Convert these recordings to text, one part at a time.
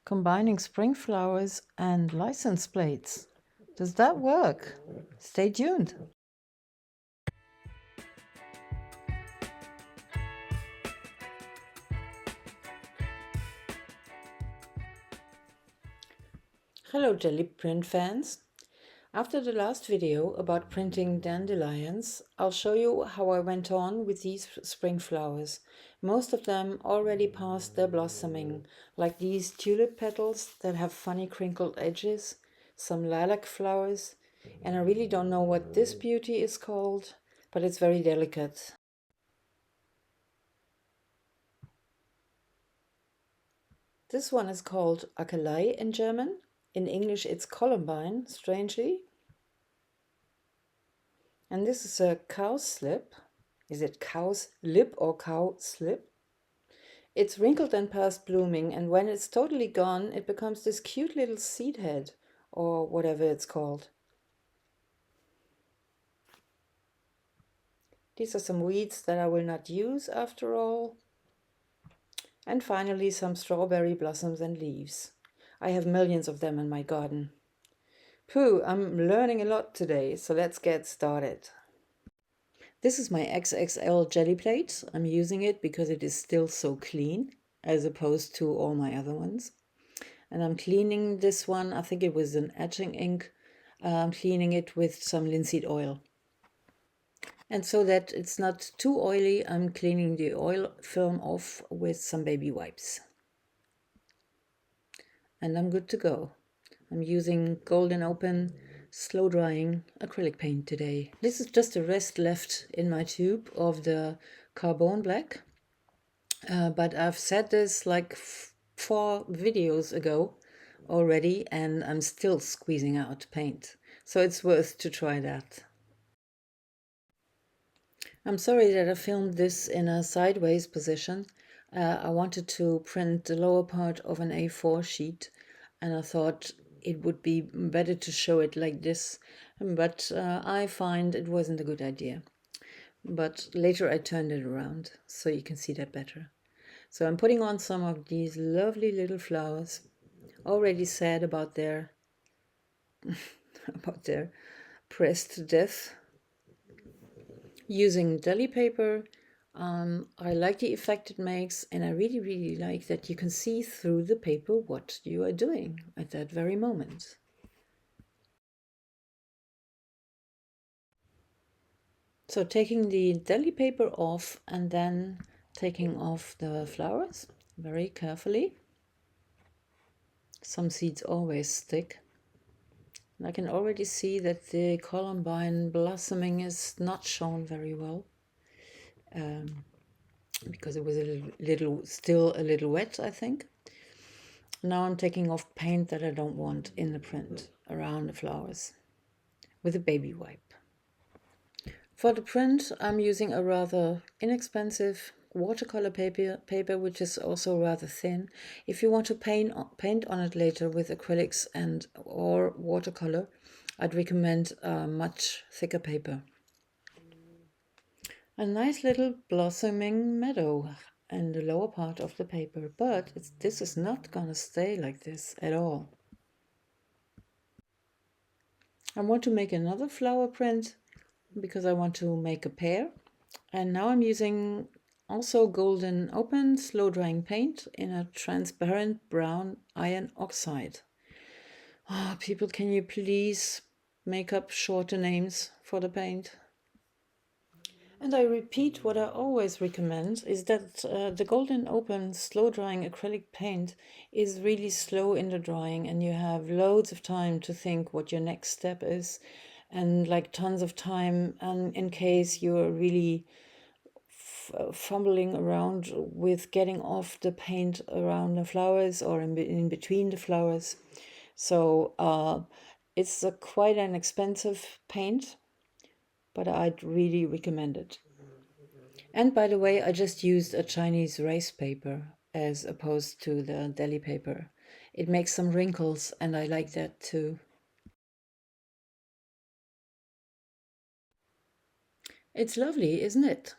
combining spring flowers and license plates. Does that work? Stay tuned. Hello Jelly print fans. After the last video about printing dandelions, I'll show you how I went on with these spring flowers. Most of them already past their blossoming, like these tulip petals that have funny crinkled edges, some lilac flowers, and I really don't know what this beauty is called, but it's very delicate. This one is called acrylics in German. In English it's columbine, strangely. And this is a cow's slip. Is it cow's lip or cow slip? It's wrinkled and past blooming, and when it's totally gone, it becomes this cute little seed head, or whatever it's called. These are some weeds that I will not use after all. And finally some strawberry blossoms and leaves. I have millions of them in my garden. Pooh, I'm learning a lot today, so let's get started. This is my XXL jelly plate. I'm using it because it is still so clean, as opposed to all my other ones. And I'm cleaning this one, I think it was an etching ink. I'm cleaning it with some linseed oil. And so that it's not too oily, I'm cleaning the oil film off with some baby wipes. And I'm good to go. I'm using Golden Open slow drying acrylic paint today. This is just a rest left in my tube of the carbon black, but I've said this like 4 videos ago already, and I'm still squeezing out paint, so it's worth to try that. I'm sorry that I filmed this in a sideways position. I wanted to print the lower part of an A4 sheet, and I thought it would be better to show it like this, but I find it wasn't a good idea. But later I turned it around so you can see that better. So I'm putting on some of these lovely little flowers, already sad about their pressed to death. Using Deli paper, I like the effect it makes, and I really like that you can see through the paper what you are doing at that very moment. So taking the Deli paper off and then taking off the flowers very carefully. Some seeds always stick. And I can already see that the columbine blossoming is not shown very well. Because it was still a little wet, I think. Now I'm taking off paint that I don't want in the print around the flowers with a baby wipe. For the print, I'm using a rather inexpensive watercolor paper, which is also rather thin. If you want to paint on it later with acrylics or watercolor, I'd recommend a much thicker paper. A nice little blossoming meadow in the lower part of the paper, but this is not gonna stay like this at all. I want to make another flower print because I want to make a pair, and now I'm using also Golden Open slow drying paint in a transparent brown iron oxide. Oh, people, can you please make up shorter names for the paint? And I repeat what I always recommend is that the Golden Open slow drying acrylic paint is really slow in the drying, and you have loads of time to think what your next step is, and like tons of time in case you're really fumbling around with getting off the paint around the flowers or in between the flowers. So it's quite an expensive paint, but I'd really recommend it. And by the way, I just used a Chinese rice paper as opposed to the Deli paper. It makes some wrinkles, and I like that too. It's lovely, isn't it?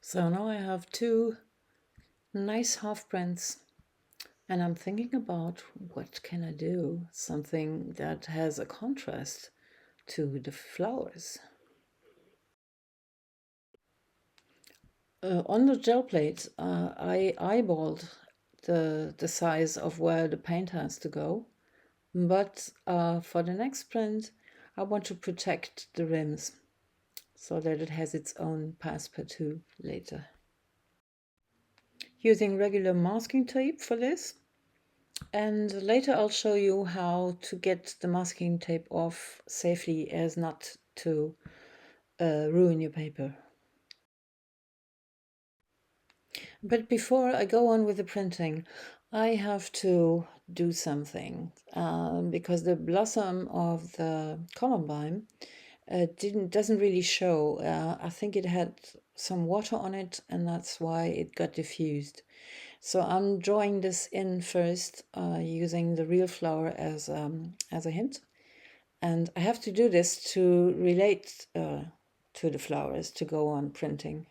So now I have 2 nice half prints, And I'm thinking about what can I do? Something that has a contrast to the flowers. On the gel plate, I eyeballed the size of where the paint has to go. But for the next print, I want to protect the rims so that it has its own passe-partout later. Using regular masking tape for this. And later I'll show you how to get the masking tape off safely as not to ruin your paper. But before I go on with the printing, I have to do something because the blossom of the columbine doesn't really show. I think it had some water on it, and that's why it got diffused. So I'm drawing this in first using the real flower as a hint. And I have to do this to relate to the flowers to go on printing.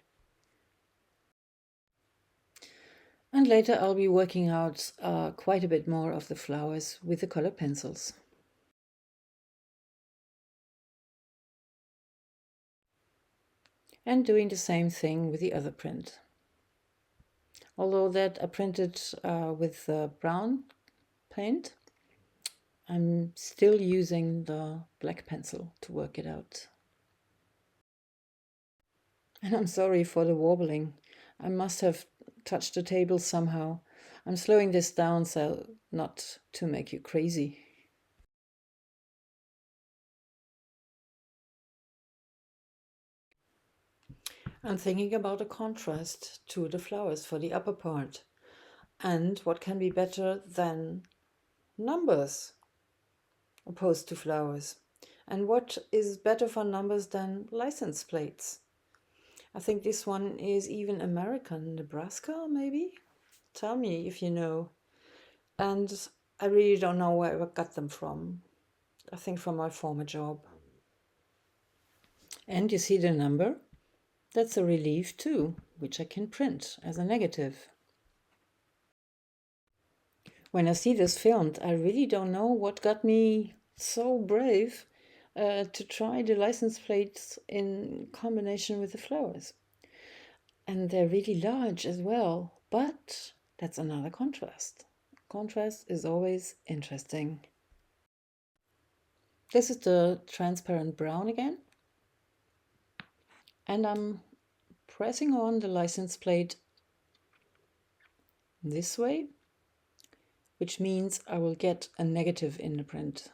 And later I'll be working out quite a bit more of the flowers with the colored pencils. And doing the same thing with the other print. Although that I printed with brown paint, I'm still using the black pencil to work it out. And I'm sorry for the wobbling. I must have touched the table somehow. I'm slowing this down so not to make you crazy. I'm thinking about a contrast to the flowers for the upper part. And what can be better than numbers opposed to flowers? And what is better for numbers than license plates? I think this one is even American, Nebraska maybe? Tell me if you know. And I really don't know where I got them from. I think from my former job. And you see the number? That's a relief too, which I can print as a negative. When I see this filmed, I really don't know what got me so brave to try the license plates in combination with the flowers. And they're really large as well, but that's another contrast. Contrast is always interesting. This is the transparent brown again. And I'm pressing on the license plate this way, which means I will get a negative in the print.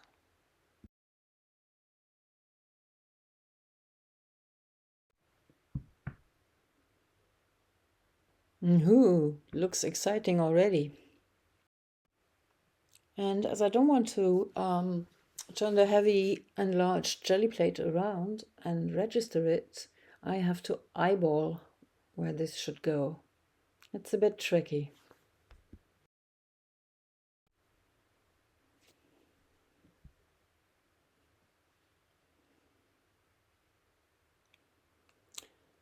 Ooh, looks exciting already. And as I don't want to turn the heavy enlarged jelly plate around and register it, I have to eyeball where this should go. It's a bit tricky.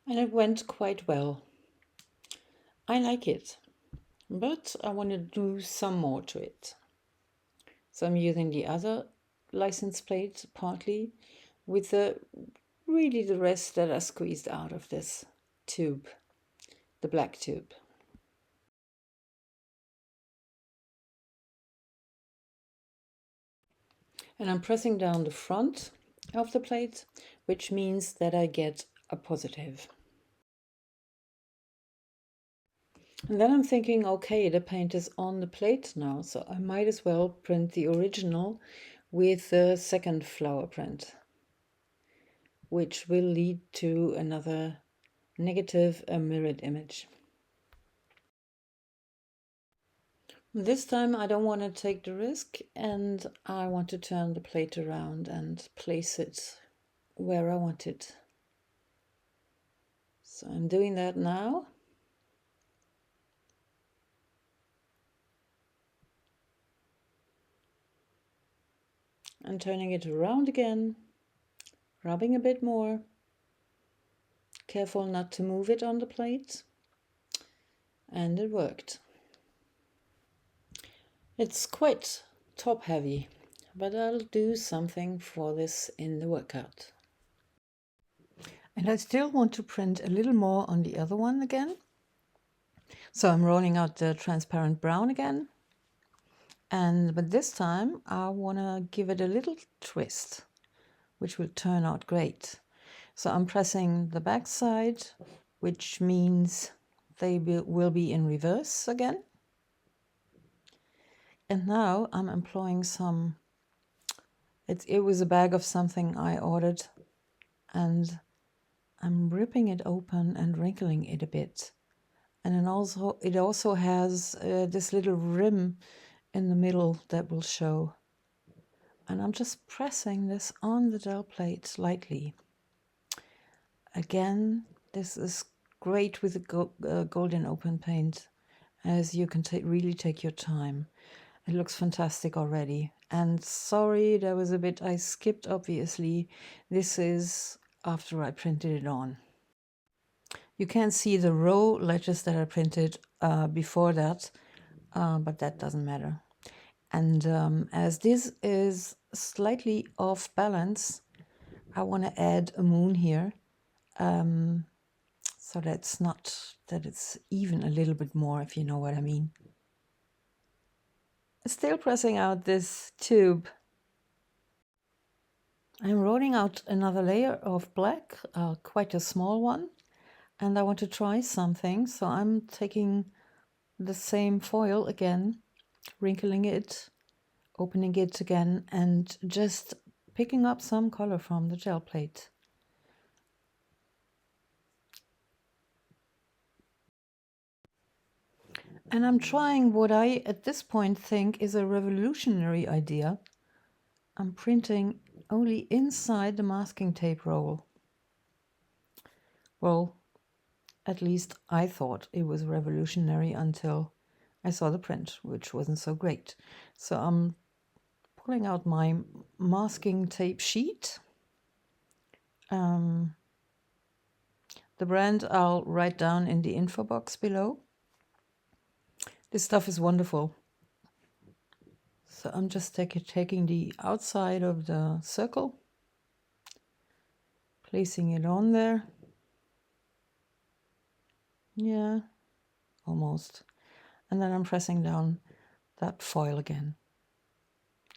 And it went quite well. I like it, but I want to do some more to it. So I'm using the other license plate partly with the rest that I squeezed out of this tube, the black tube. And I'm pressing down the front of the plate, which means that I get a positive. And then I'm thinking, okay, the paint is on the plate now, so I might as well print the original with the second flower print, which will lead to another negative, a mirrored image. This time I don't want to take the risk, and I want to turn the plate around and place it where I want it. So I'm doing that now. And turning it around again, rubbing a bit more. Careful not to move it on the plate. And it worked. It's quite top heavy, but I'll do something for this in the workout. And I still want to print a little more on the other one again. So I'm rolling out the transparent brown again. But this time I want to give it a little twist, which will turn out great. So I'm pressing the back side, which means they will be in reverse again. And now I'm employing some, it was a bag of something I ordered, and I'm ripping it open and wrinkling it a bit. And then it also has this little rim in the middle that will show. And I'm just pressing this on the gel plate lightly. Again, this is great with the golden open paint, as you can really take your time. It looks fantastic already. And sorry, there was a bit I skipped, obviously. This is after I printed it on. You can see the row letters that I printed before that, but that doesn't matter. And as this is slightly off balance, I want to add a moon here, so that it's even a little bit more, if you know what I mean. Still pressing out this tube. I'm rolling out another layer of black, quite a small one, and I want to try something, so I'm taking the same foil again, wrinkling it, opening it again, and just picking up some color from the gel plate. And I'm trying what I at this point think is a revolutionary idea. I'm printing only inside the masking tape roll. Well, at least I thought it was revolutionary until I saw the print, which wasn't so great. So I'm pulling out my masking tape sheet. The brand I'll write down in the info box below. This stuff is wonderful. So I'm just taking the outside of the circle, placing it on there. Yeah, almost. And then I'm pressing down that foil again.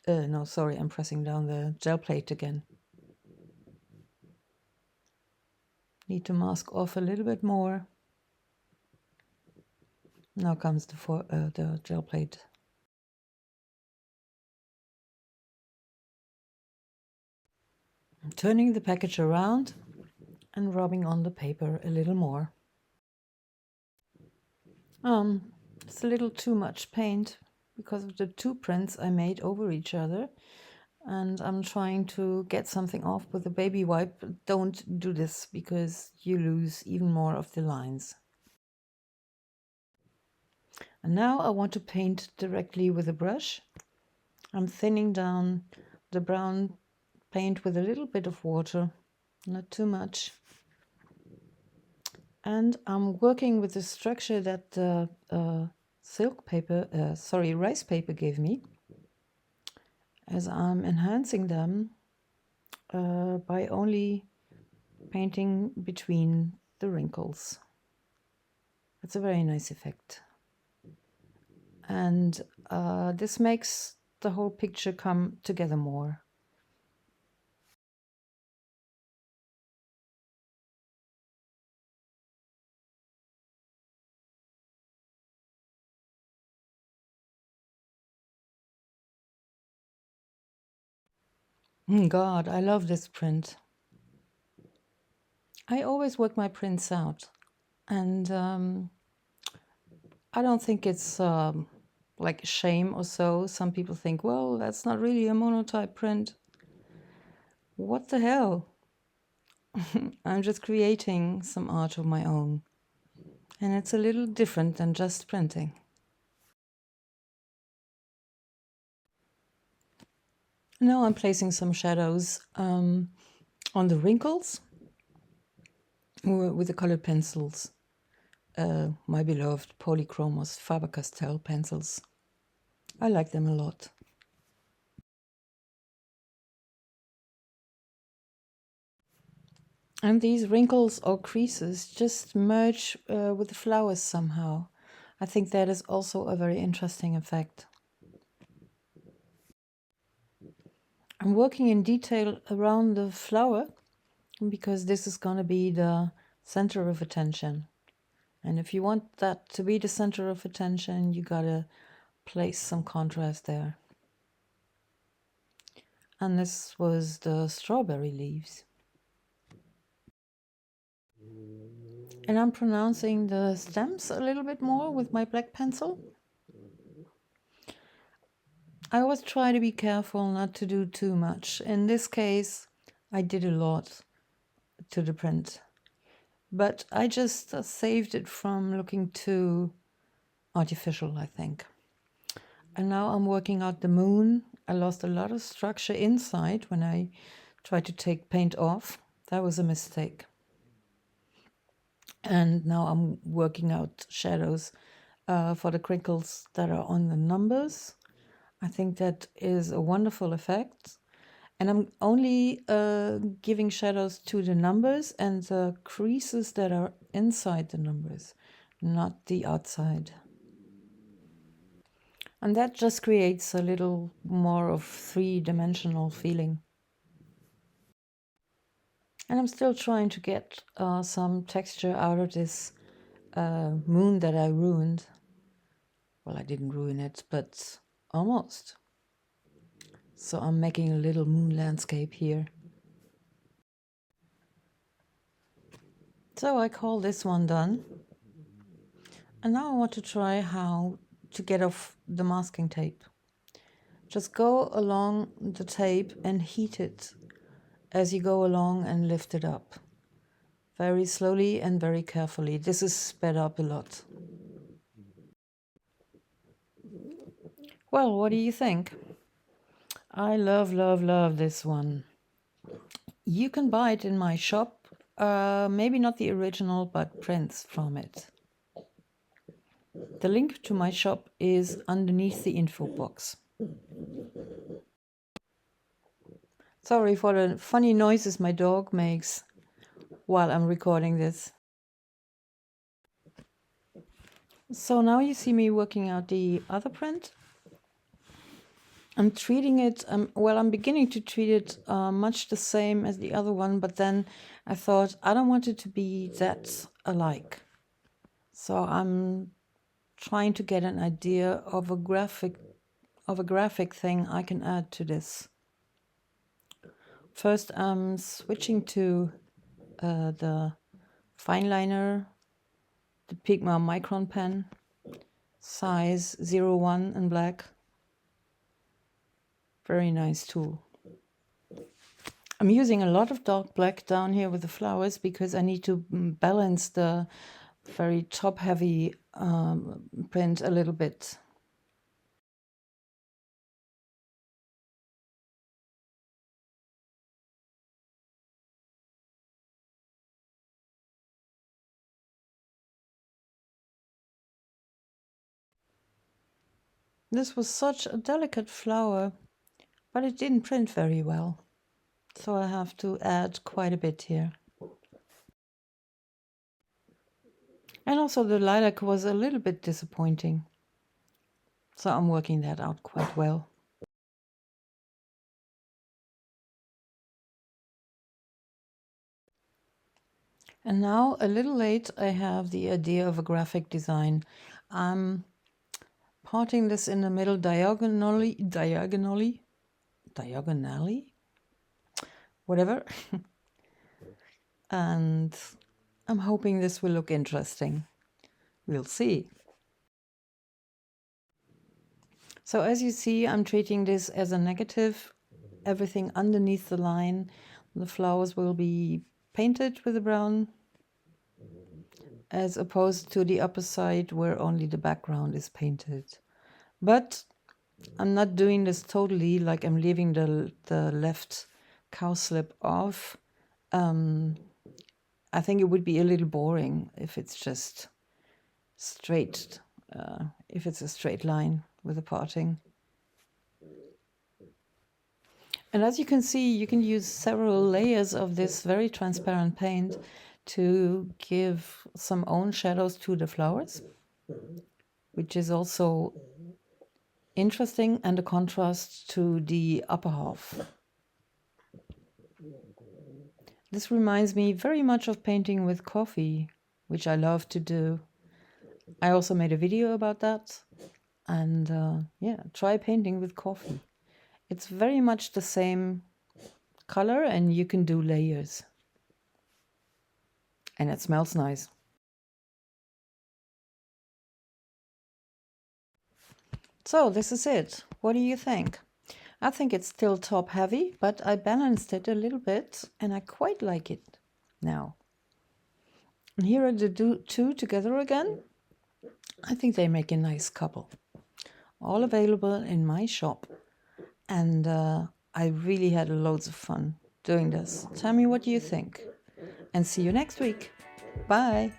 No, sorry, I'm pressing down the gel plate again. Need to mask off a little bit more. Now comes the gel plate. I'm turning the package around and rubbing on the paper a little more. It's a little too much paint because of the two prints I made over each other, and I'm trying to get something off with a baby wipe. Don't do this because you lose even more of the lines. And now I want to paint directly with a brush. I'm thinning down the brown paint with a little bit of water, not too much. And I'm working with the structure that the rice paper gave me, as I'm enhancing them by only painting between the wrinkles. It's a very nice effect. And this makes the whole picture come together more. God, I love this print. I always work my prints out, and I don't think it's like a shame or so. Some people think, well, that's not really a monotype print. What the hell? I'm just creating some art of my own, and it's a little different than just printing. Now I'm placing some shadows on the wrinkles with the colored pencils, my beloved Polychromos Faber-Castell pencils. I like them a lot. And these wrinkles or creases just merge with the flowers somehow. I think that is also a very interesting effect. I'm working in detail around the flower because this is going to be the center of attention. And if you want that to be the center of attention, you gotta place some contrast there. And this was the strawberry leaves. And I'm pronouncing the stems a little bit more with my black pencil. I always try to be careful not to do too much. In this case, I did a lot to the print. But I just saved it from looking too artificial, I think. And now I'm working out the moon. I lost a lot of structure inside when I tried to take paint off. That was a mistake. And now I'm working out shadows for the crinkles that are on the numbers. I think that is a wonderful effect. And I'm only giving shadows to the numbers and the creases that are inside the numbers, not the outside. And that just creates a little more of three-dimensional feeling. And I'm still trying to get some texture out of this moon that I ruined. Well, I didn't ruin it, but almost. So I'm making a little moon landscape here. So I call this one done. And now I want to try how to get off the masking tape. Just go along the tape and heat it as you go along and lift it up. Very slowly and very carefully. This is sped up a lot. Well, what do you think? I love, love, love this one. You can buy it in my shop. Maybe not the original, but prints from it. The link to my shop is underneath the info box. Sorry for the funny noises my dog makes while I'm recording this. So now you see me working out the other print. I'm treating it, well, I'm beginning to treat it much the same as the other one, but then I thought I don't want it to be that alike. So I'm trying to get an idea of a graphic thing I can add to this. First, I'm switching to the fine liner, the Pigma Micron pen, size 01 in black. Very nice tool. I'm using a lot of dark black down here with the flowers because I need to balance the very top-heavy print a little bit. This was such a delicate flower, but it didn't print very well. So I have to add quite a bit here. And also the lilac was a little bit disappointing. So I'm working that out quite well. And now, a little late, I have the idea of a graphic design. I'm parting this in the middle diagonally, whatever. And I'm hoping this will look interesting. We'll see. So as you see, I'm treating this as a negative. Everything underneath the line, the flowers will be painted with a brown, as opposed to the upper side where only the background is painted. But I'm not doing this totally, like I'm leaving the left cowslip off. I think it would be a little boring if it's just straight, if it's a straight line with a parting. And as you can see, you can use several layers of this very transparent paint to give some own shadows to the flowers, which is also interesting and a contrast to the upper half. This reminds me very much of painting with coffee, which I love to do. I also made a video about that. And yeah, try painting with coffee. It's very much the same color and you can do layers. And it smells nice. So this is it. What do you think? I think it's still top heavy, but I balanced it a little bit and I quite like it now. And here are the two together again. I think they make a nice couple. All available in my shop. And I really had loads of fun doing this. Tell me what you think. And see you next week. Bye.